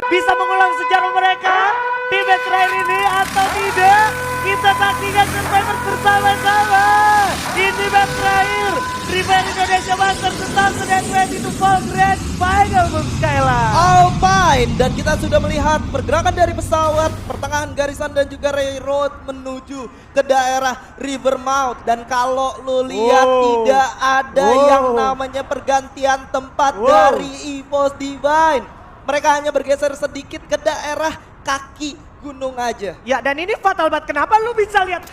bisa mengulang sejarah mereka di match terakhir ini atau tidak? Kita saksikan Survivor bersama-sama. Ini match terakhir Free Fire Indonesia Masters 2022 Fall Grand Final, Bung Skyla. Alpine, dan kita sudah melihat pergerakan dari pesawat, pertengahan garisan dan juga railroad menuju ke daerah Rivermouth. Dan kalau lu lihat tidak ada yang namanya pergantian tempat dari EVOS Divine. Mereka hanya bergeser sedikit ke daerah kaki gunung aja. Ya, dan ini fatal banget. Kenapa lu bisa lihat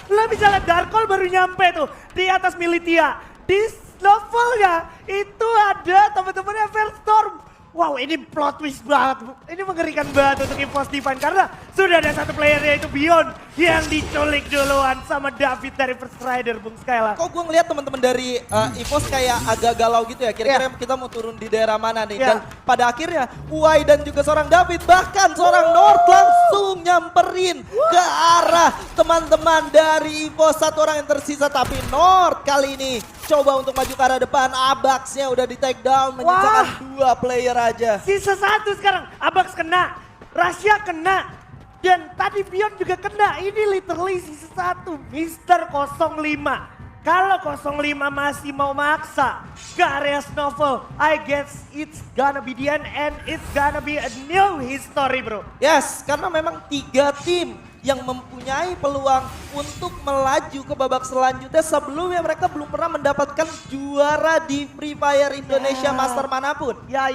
Darkol baru nyampe tuh di atas Militia. Di levelnya itu ada teman-temannya Veilstorm. Wow, ini plot twist banget. Ini mengerikan banget untuk EVOS Divine karena sudah ada satu player yaitu Beyond yang diculik duluan sama David dari First Rider, Bung Skyla. Kok gue ngeliat teman-teman dari EVOS kayak agak galau gitu ya. Kira-kira kita mau turun di daerah mana nih? Dan pada akhirnya Uai dan juga seorang David, bahkan seorang North langsung nyamperin ke arah teman-teman dari EVOS. Satu orang yang tersisa, tapi North kali ini coba untuk maju ke arah depan. Abaxnya udah di take down, menyisakan 2 player aja. Sisa 1 sekarang. Abax kena, Rasya kena, dan tadi Beyond juga kena. Ini literally sisa 1, Mr. 05. Kalau 05 masih mau maksa ke area Snowfall, I guess it's gonna be the end and it's gonna be a new history, bro. Yes, karena memang 3 tim yang mempunyai peluang untuk melaju ke babak selanjutnya. Sebelumnya mereka belum pernah mendapatkan juara di Free Fire Indonesia Master manapun. Ya,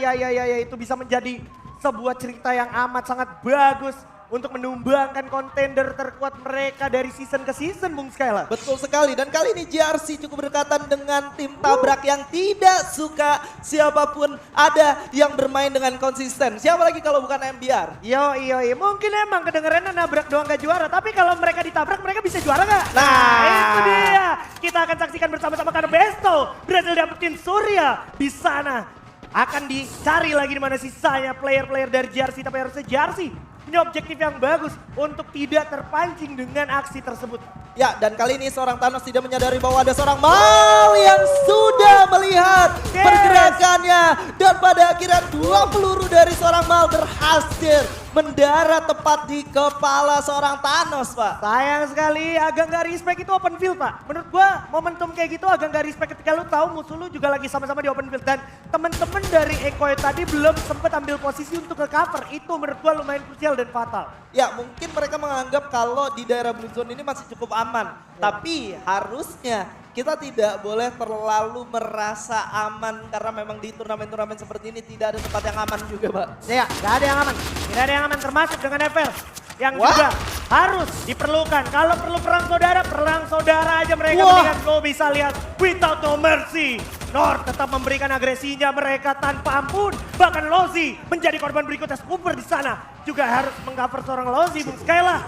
itu bisa menjadi sebuah cerita yang amat sangat bagus untuk menumbangkan kontender terkuat mereka dari season ke season, Bung Skyla. Betul sekali, dan kali ini JRC cukup berdekatan dengan tim tabrak yang tidak suka siapapun ada yang bermain dengan konsisten. Siapa lagi kalau bukan MBR? Yo, mungkin emang kedengerannya nabrak doang gak juara, tapi kalau mereka ditabrak mereka bisa juara gak? Nah, itu dia. Kita akan saksikan bersama-sama karena Besto berhasil dapetin Surya di sana. Akan dicari lagi di mana sisanya player-player dari JRC, tapi harusnya JRC punya objektif yang bagus untuk tidak terpancing dengan aksi tersebut. Ya, dan kali ini seorang Thanos tidak menyadari bahwa ada seorang Mal yang sudah melihat pergerakannya. Dan pada akhirnya 2 peluru dari seorang Mal berhasil mendarat tepat di kepala seorang Thanos, Pak. Sayang sekali, agak gak respect itu open field, Pak. Menurut gua momentum kayak gitu agak gak respect ketika lu tahu musuh lu juga lagi sama-sama di open field. Dan temen-temen dari Eko tadi belum sempat ambil posisi untuk ke cover. Itu menurut gua lumayan krusial dan fatal. Ya, mungkin mereka menganggap kalau di daerah blue zone ini masih cukup aman. Tapi harusnya kita tidak boleh terlalu merasa aman karena memang di turnamen-turnamen seperti ini tidak ada tempat yang aman juga, Pak. Ya, gak ada yang aman. Tidak ada yang aman termasuk dengan FL yang juga harus diperlukan. Kalau perlu perang saudara aja mereka mendingan lo bisa lihat without no mercy. North tetap memberikan agresinya mereka tanpa ampun. Bahkan Lozi menjadi korban berikutnya. Scooper di sana juga harus mengcover seorang Lozi, Bung Skyla.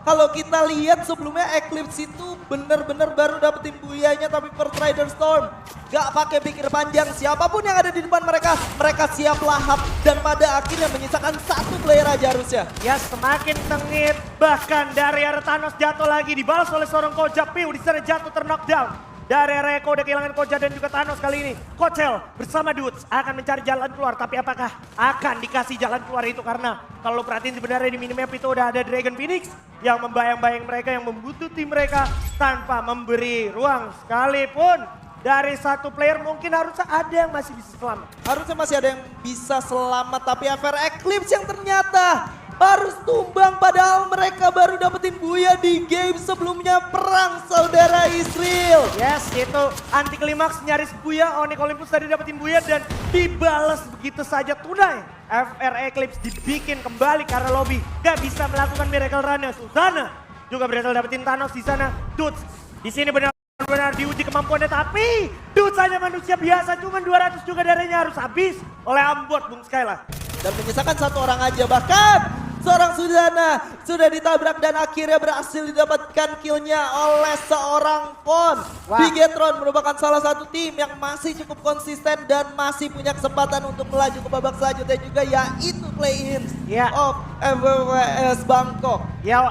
Kalau kita lihat sebelumnya Eclipse itu benar-benar baru dapetin buyanya, tapi First Rider Storm gak pakai pikir panjang. Siapapun yang ada di depan mereka siap lahap dan pada akhirnya menyisakan 1 player aja harusnya. Ya, semakin sengit. Bahkan dari arah Thanos jatuh lagi dibalas oleh seorang Koja. Piu di sana jatuh terknockdown. Dari area Eko udah kehilangan Koja dan juga Thanos kali ini. Kochel bersama Dudes akan mencari jalan keluar. Tapi apakah akan dikasih jalan keluar itu? Karena kalau perhatiin sebenarnya di minimap itu udah ada Dragon Phoenix yang membayang-bayang mereka, yang membutuhkan mereka tanpa memberi ruang sekalipun. Dari 1 player mungkin harusnya ada yang masih bisa selamat. Harusnya masih ada yang bisa selamat, tapi FR Eclipse yang ternyata harus tumbang padahal mereka baru dapetin buya di game sebelumnya perang saudara Israel. Yes, itu anti klimaks nyaris buya. Onyx Olympus tadi dapetin buya dan dibalas begitu saja tunai. FR Eclipse dibikin kembali karena lobby gak bisa melakukan miracle run-nya. Susana juga berhasil dapetin Thanos di sana. Dudes di sini benar-benar diuji kemampuannya, tapi Dudes hanya manusia biasa, cuman 200 juga darahnya harus habis oleh Ambot, Bung Skyla. Dan menyisakan 1 orang aja, bahkan seorang Susana sudah ditabrak dan akhirnya berhasil didapatkan killnya oleh seorang Pon. Bigetron merupakan salah satu tim yang masih cukup konsisten dan masih punya kesempatan untuk melaju ke babak selanjutnya juga, yaitu play-in of MWWS Bangkok. Yo,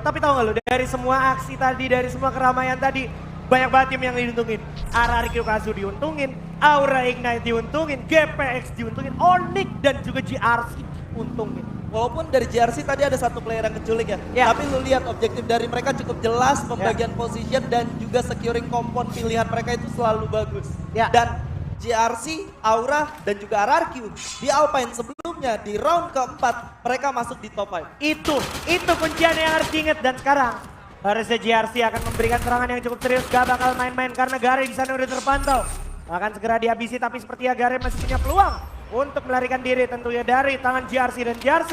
tapi tahu gak lu, dari semua aksi tadi, dari semua keramaian tadi, banyak banget tim yang diuntungin. RRQ Kazu diuntungin, Aura Ignite diuntungin, GPX diuntungin, Onyx dan juga GRC diuntungin. Walaupun dari JRC tadi ada satu player yang keculik ya. Ya. Tapi lu lihat objektif dari mereka cukup jelas, pembagian position dan juga securing kompon pilihan mereka itu selalu bagus. Ya. Dan JRC, Aura, dan juga RRQ di Alpine sebelumnya di round keempat mereka masuk di top 5. Itu kuncian yang harus diingat dan sekarang harusnya GRC akan memberikan serangan yang cukup serius, gak bakal main-main karena Gare di sana udah terpantau. Akan segera dihabisi tapi sepertinya Gare masih punya peluang untuk melarikan diri tentunya dari tangan GRC dan GRC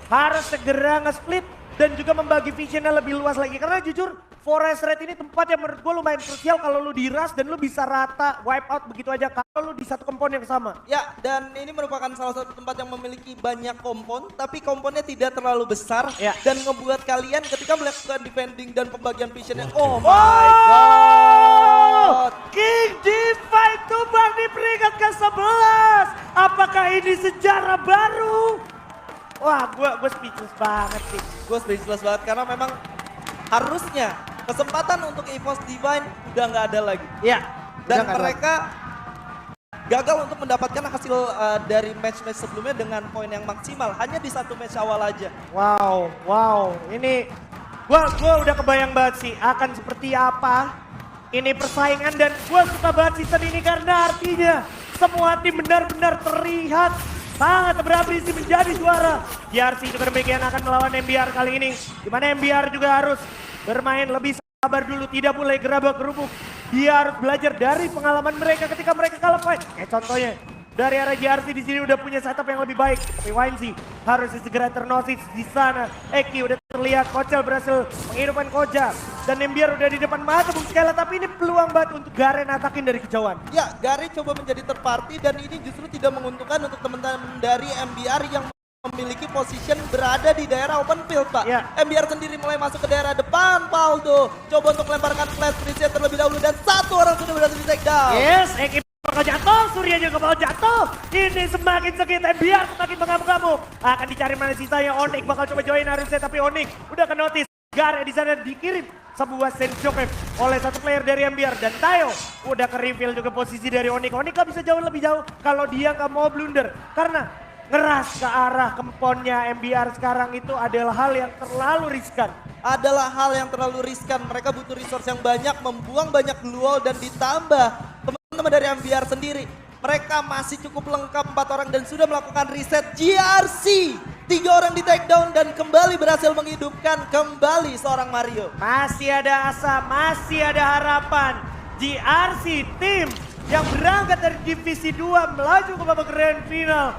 harus segera nge-split dan juga membagi visionnya lebih luas lagi karena jujur Forest Red ini tempat yang menurut gue lumayan krusial kalau lu di rush dan lu bisa rata wipe out begitu aja kalau lu di satu kompon yang sama. Ya, dan ini merupakan salah satu tempat yang memiliki banyak kompon, tapi komponnya tidak terlalu besar Ya. dan ngebuat kalian ketika melakukan defending dan pembagian visionnya, oh my Oh, god. King Divine tumbang di peringkat ke-11. Apakah ini sejarah baru? Wah, gue speechless banget sih. Gue speechless banget karena memang harusnya kesempatan untuk EVOS Divine udah nggak ada lagi. Ya, Dan mereka gagal untuk mendapatkan hasil dari match-match sebelumnya dengan poin yang maksimal. Hanya di satu match awal aja. Wow. Ini gua udah kebayang banget sih akan seperti apa ini persaingan dan gua suka banget season ini karena artinya semua tim benar-benar terlihat sangat berambisi menjadi juara. JRC juga demikian akan melawan MBR kali ini. Dimana MBR juga harus bermain lebih sabar dulu, tidak boleh gerabak gerubuk. Dia harus belajar dari pengalaman mereka ketika mereka kalah fight. Kayak contohnya dari arah JRC di sini udah punya setup yang lebih baik. Tapi YNC harus segera ternosis di sana. Eki udah terlihat, Kocel berhasil menghidupkan Koja. Dan MBR udah di depan mata Bung Skela, tapi ini peluang banget untuk Garen atakin dari kejauhan. Ya, Gare coba menjadi third party dan ini justru tidak menguntungkan untuk teman-teman dari MBR yang memiliki position berada di daerah open field, Pak. Ya. MBR sendiri mulai masuk ke daerah depan, Paldo. Coba untuk melemparkan flash reset terlebih dahulu dan satu orang sudah berhasil di take down. Yes, Eki bakal jatuh, Surya juga bakal jatuh. Ini semakin sakit, MBR semakin mengamuk-ngamuk. Akan dicari mana sisanya, Onyx bakal coba join harusnya, tapi Onyx udah ke notice. Gare di sana dikirim sebuah sense oleh satu player dari MBR dan Tayo udah ke reveal juga posisi dari Onyx. Onyx gak bisa jauh lebih jauh kalau dia gak mau blunder karena ngeras ke arah kemponnya MBR sekarang itu adalah hal yang terlalu riskan. Adalah hal yang terlalu riskan. Mereka butuh resource yang banyak, membuang banyak blue wall dan ditambah teman-teman dari MBR sendiri. Mereka masih cukup lengkap 4 orang dan sudah melakukan reset GRC. 3 orang di take down dan kembali berhasil menghidupkan kembali seorang Mario. Masih ada asa, masih ada harapan. GRC tim yang berangkat dari divisi 2 melaju ke babak grand final.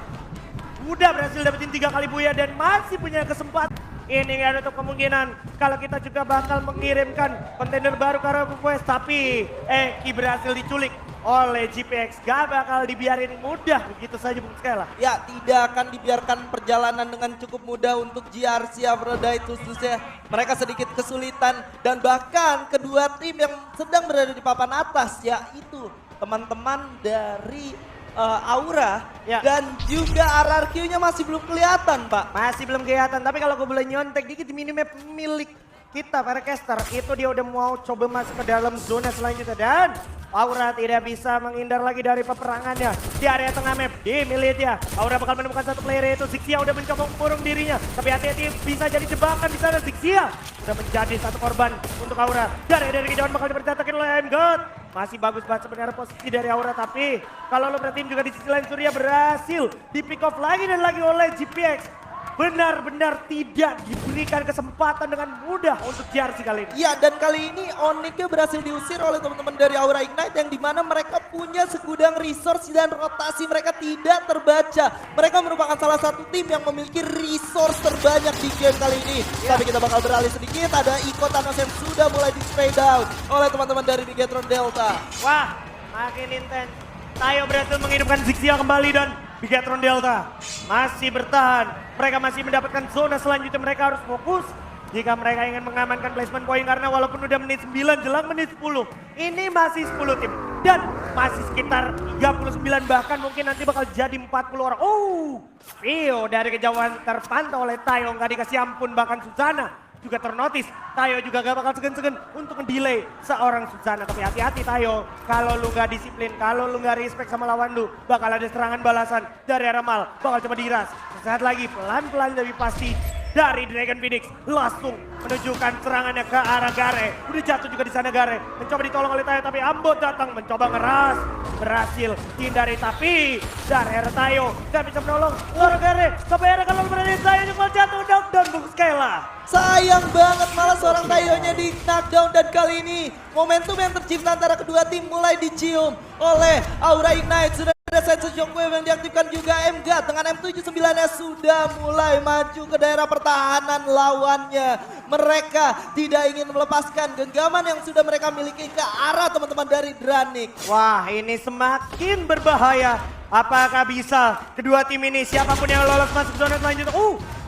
Udah berhasil dapetin 3 kali buya dan masih punya kesempatan. Ini ada untuk kemungkinan kalau kita juga bakal mengirimkan kontainer baru ke arah West. Tapi Eki berhasil diculik oleh GPX. Gak bakal dibiarin mudah begitu saja Bung Skela. Ya, tidak akan dibiarkan perjalanan dengan cukup mudah untuk GRC Aphrodite khususnya. Mereka sedikit kesulitan dan bahkan kedua tim yang sedang berada di papan atas yaitu teman-teman dari Aura Ya. dan juga RRQ-nya masih belum kelihatan, Pak. Masih belum kelihatan, tapi kalau gue boleh nyontek dikit di minimap milik kita para caster, itu dia udah mau coba masuk ke dalam zona selanjutnya dan Aura tidak bisa menghindar lagi dari peperangannya di area tengah map di miliknya. Aura bakal menemukan satu player yaitu Zixia udah mencoba mengurung dirinya, tapi hati-hati bisa jadi jebakan di sana. Zixia sudah menjadi satu korban untuk Aura. Dari kejauhan bakal dipercatakin oleh MGod. Masih bagus banget sebenarnya posisi dari Aura, tapi kalau lo perhatiin juga di sisi lain Surya berhasil di pick off lagi dan lagi oleh GPX. Benar-benar tidak diberikan kesempatan dengan mudah untuk JRC kali ini. Ya, dan kali ini Onyx-nya berhasil diusir oleh teman-teman dari Aura Ignite yang dimana mereka punya segudang resource dan rotasi mereka tidak terbaca. Mereka merupakan salah satu tim yang memiliki resource terbanyak di game kali ini. Tapi kita bakal beralih sedikit, ada Iko Thanos yang sudah mulai di spray down oleh teman-teman dari Bigetron Delta. Wah, makin intens. Tayo berhasil menghidupkan Zixia kembali dan Bigetron Delta masih bertahan. Mereka masih mendapatkan zona selanjutnya, mereka harus fokus jika mereka ingin mengamankan placement point karena walaupun udah menit 9 jelang menit 10. Ini masih 10 tim dan masih sekitar 39 bahkan mungkin nanti bakal jadi 40 orang. Oh, Vio dari kejauhan terpantau oleh Tayo, nggak dikasih ampun bahkan Susana. juga ternotis. Tayo juga gak bakal segan-segan untuk nge-delay seorang Susana. Tapi hati-hati Tayo, kalau lu gak disiplin, kalau lu gak respect sama lawan lu, bakal ada serangan balasan dari arah Mal. Bakal coba diras. Sesaat lagi pelan-pelan tapi pasti dari Dragon Phoenix langsung menunjukkan serangannya ke arah Gare. Udah jatuh juga di sana Gare. Mencoba ditolong oleh Tayo tapi Ambot datang mencoba ngeras. Berhasil hindari tapi dari arah Tayo gak bisa menolong seorang Gare. Sampai arah kalau berada Tayo juga jatuh dan Bung Skela. Sayang banget malah seorang Tayonya di knockdown dan kali ini momentum yang tercipta antara kedua tim mulai dicium oleh Aura Ignite. Sudah ada Sense Shockwave yang diaktifkan juga MGAT dengan M79-nya sudah mulai maju ke daerah pertahanan lawannya. Mereka tidak ingin melepaskan genggaman yang sudah mereka miliki ke arah teman-teman dari Dranik. Wah, ini semakin berbahaya. Apakah bisa kedua tim ini siapapun yang lolos masuk zona selanjutnya?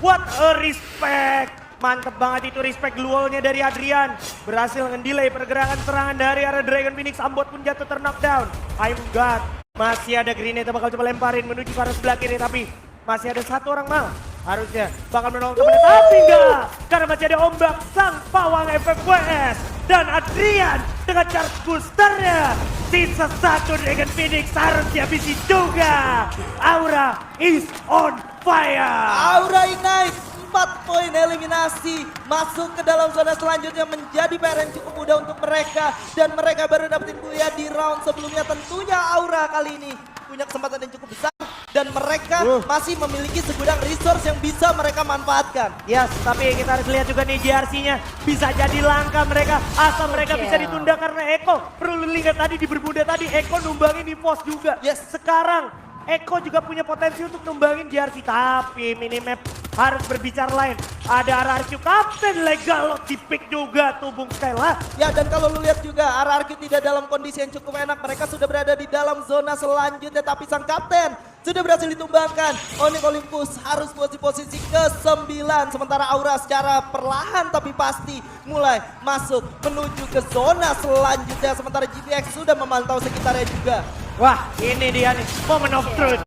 What a respect. Mantep banget itu respect duelnya dari Adrian. Berhasil nge-delay pergerakan serangan dari arah Dragon Phoenix. Ambot pun jatuh ter-knockdown. I'm God. Masih ada grenade bakal coba lemparin menuju ke arah sebelah kiri. Tapi masih ada satu orang Mal. Harusnya bakal menolong temennya. Tapi enggak. Karena masih ada ombak sang pawang FFWS. Dan Adrian dengan charge boosternya. Sisa satu Dragon Phoenix harus dihabisi juga. Aura is on fire. Aura Ignite 4 poin eliminasi masuk ke dalam zona selanjutnya menjadi PR yang cukup mudah untuk mereka. Dan mereka baru dapetin buaya di round sebelumnya. Tentunya Aura kali ini punya kesempatan yang cukup besar. Dan mereka masih memiliki segudang resource yang bisa mereka manfaatkan. Yes, tapi kita harus lihat juga nih JRC-nya. Bisa jadi langka mereka, asal mereka bisa ditunda karena Eko. Perlu lihat tadi di bermuda tadi, Eko numbangin di pos juga. Yes. Sekarang Eko juga punya potensi untuk numbangin JRC. Tapi minimap harus berbicara lain. Ada RRQ Kapten Legal di pick juga tuh Bung Skela. Ya, dan kalau lu lihat juga RRQ tidak dalam kondisi yang cukup enak. Mereka sudah berada di dalam zona selanjutnya. Tapi sang kapten sudah berhasil ditumbangkan. Onyx Olympus harus posisi ke-9. Sementara Aura secara perlahan tapi pasti mulai masuk menuju ke zona selanjutnya. Sementara GPX sudah memantau sekitarnya juga. Wah, ini dia nih, moment of truth.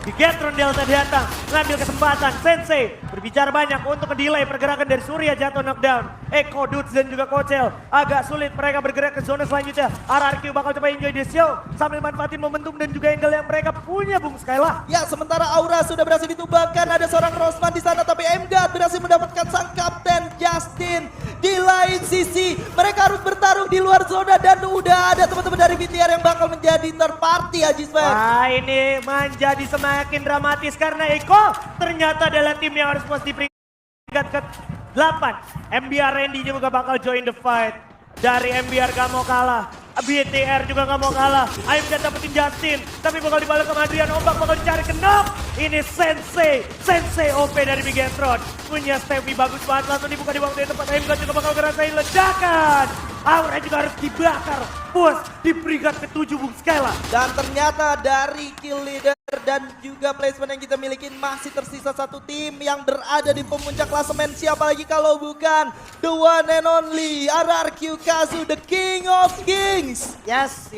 Bigetron Delta datang, ngambil kesempatan. Sensei berbicara banyak untuk mendelay pergerakan dari Surya jatuh knockdown. Eko, Dudes dan juga Kocel agak sulit mereka bergerak ke zona selanjutnya. RRQ bakal coba enjoy the show sambil manfaatin momentum dan juga angle yang mereka punya Bung Skyla. Ya, sementara Aura sudah berhasil ditumbangkan. Ada seorang Rosman di sana tapi MGAT berhasil mendapatkan sang kapten Justin. Di lain sisi mereka harus bertarung di luar zona dan udah ada teman-teman dari BTR yang bakal menjadi third party Ajisman. Wah, ini menjadi semakin dramatis karena Eko ternyata adalah tim yang harus di peringkat ke-8. MBR Randy juga bakal join the fight. Dari MBR gak mau kalah, BTR juga gak mau kalah. Aim gak dapetin Justin, tapi bakal dibalik sama Adrian. Ombak bakal dicari ke knock. Ini Sensei OP dari Bigetron. Punya Stevie bagus banget, langsung dibuka di waktu yang tepat. Aim juga bakal ngerasain ledakan. Aura juga harus dibakar. Puas di peringkat ke-7 Bung Skela. Dan ternyata dari kill leader dan juga placement yang kita miliki masih tersisa satu tim yang berada di pemuncak klasemen. Siapa lagi kalau bukan the one and only RRQ Kazu, the king of kings. Yes.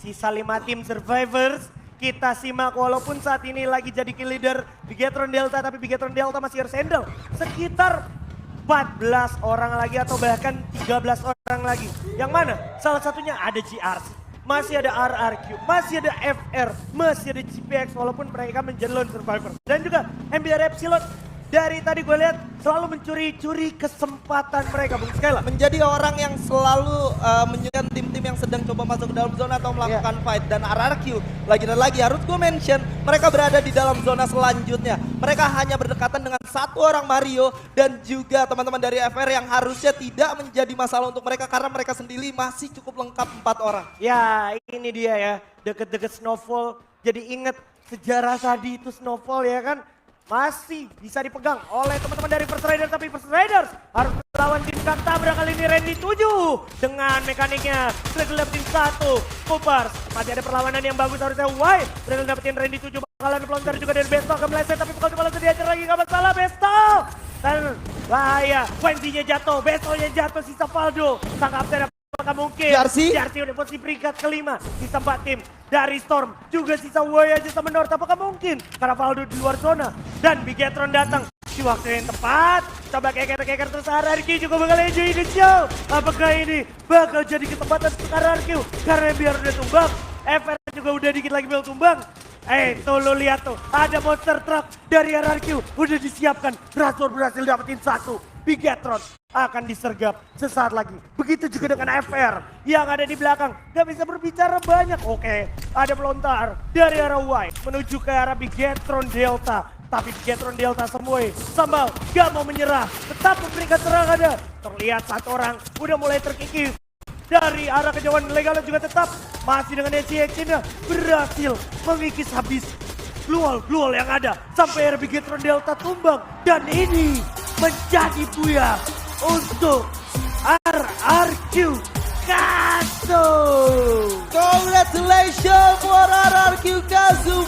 Sisa 5 tim survivors. Kita simak walaupun saat ini lagi jadi kill leader Bigetron Delta. Tapi Bigetron Delta masih harus handle sekitar 14 orang lagi atau bahkan 13 orang lagi. Yang mana? Salah satunya ada GRC. Masih ada RRQ, masih ada FR, masih ada GPX walaupun mereka menjadi lone survivor. Dan juga MBR Epsilon dari tadi gue lihat selalu mencuri-curi kesempatan mereka Bung Skela. Menjadi orang yang selalu menyukai tim-tim yang sedang coba masuk ke dalam zona atau melakukan fight. Dan RRQ lagi dan lagi harus gue mention mereka berada di dalam zona selanjutnya. Mereka hanya berdekatan dengan satu orang Mario dan juga teman-teman dari FR yang harusnya tidak menjadi masalah untuk mereka karena mereka sendiri masih cukup lengkap 4 orang. Ya ini dia ya, deket-deket Snowfall. Jadi inget sejarah tadi itu Snowfall ya kan. Masih bisa dipegang oleh teman-teman dari First Riders, tapi First Riders harus melawan tim Kaktabra kali ini Randy 7 dengan mekaniknya sudah tim 1 Coopers. Masih ada perlawanan yang bagus harusnya White berhasil dapetin Randy 7 bakalan pelontar juga dari Besto akan meleset tapi bakal coba langsung diajar lagi gak masalah Besto. Dan bahaya, Wendy-nya jatuh, Besto-nya jatuh, sisa Faldo. Sang kapten apakah mungkin? JRC udah posisi peringkat ke-5, sisa 4 tim. Dari Storm, juga sisa Way aja sama North, apakah mungkin? Karena Valdo di luar zona. Dan Bigetron datang, di waktu yang tepat. Coba keker terus RRQ juga bakal enjoy the show. Apakah ini bakal jadi ketempatan untuk RRQ? Karena biar udah tumbang, FR juga udah dikit lagi bakal tumbang. Tuh lo lihat tuh, ada monster truck dari RRQ udah disiapkan. Razor berhasil dapetin satu. Bigetron akan disergap sesaat lagi. Begitu juga dengan FR yang ada di belakang. Gak bisa berbicara banyak. Oke, ada pelontar dari arah Y menuju ke arah Bigetron Delta. Tapi Bigetron Delta semua sambal gak mau menyerah. Tetap memberikan serangan. Terlihat satu orang udah mulai terkikis. Dari arah kejauhan legal juga tetap masih dengan Enya berhasil mengikis habis glual yang ada sampai Bigetron Delta tumbang, dan ini menjadi buya untuk RRQ Kazu. Congratulations for RRQ Kazu.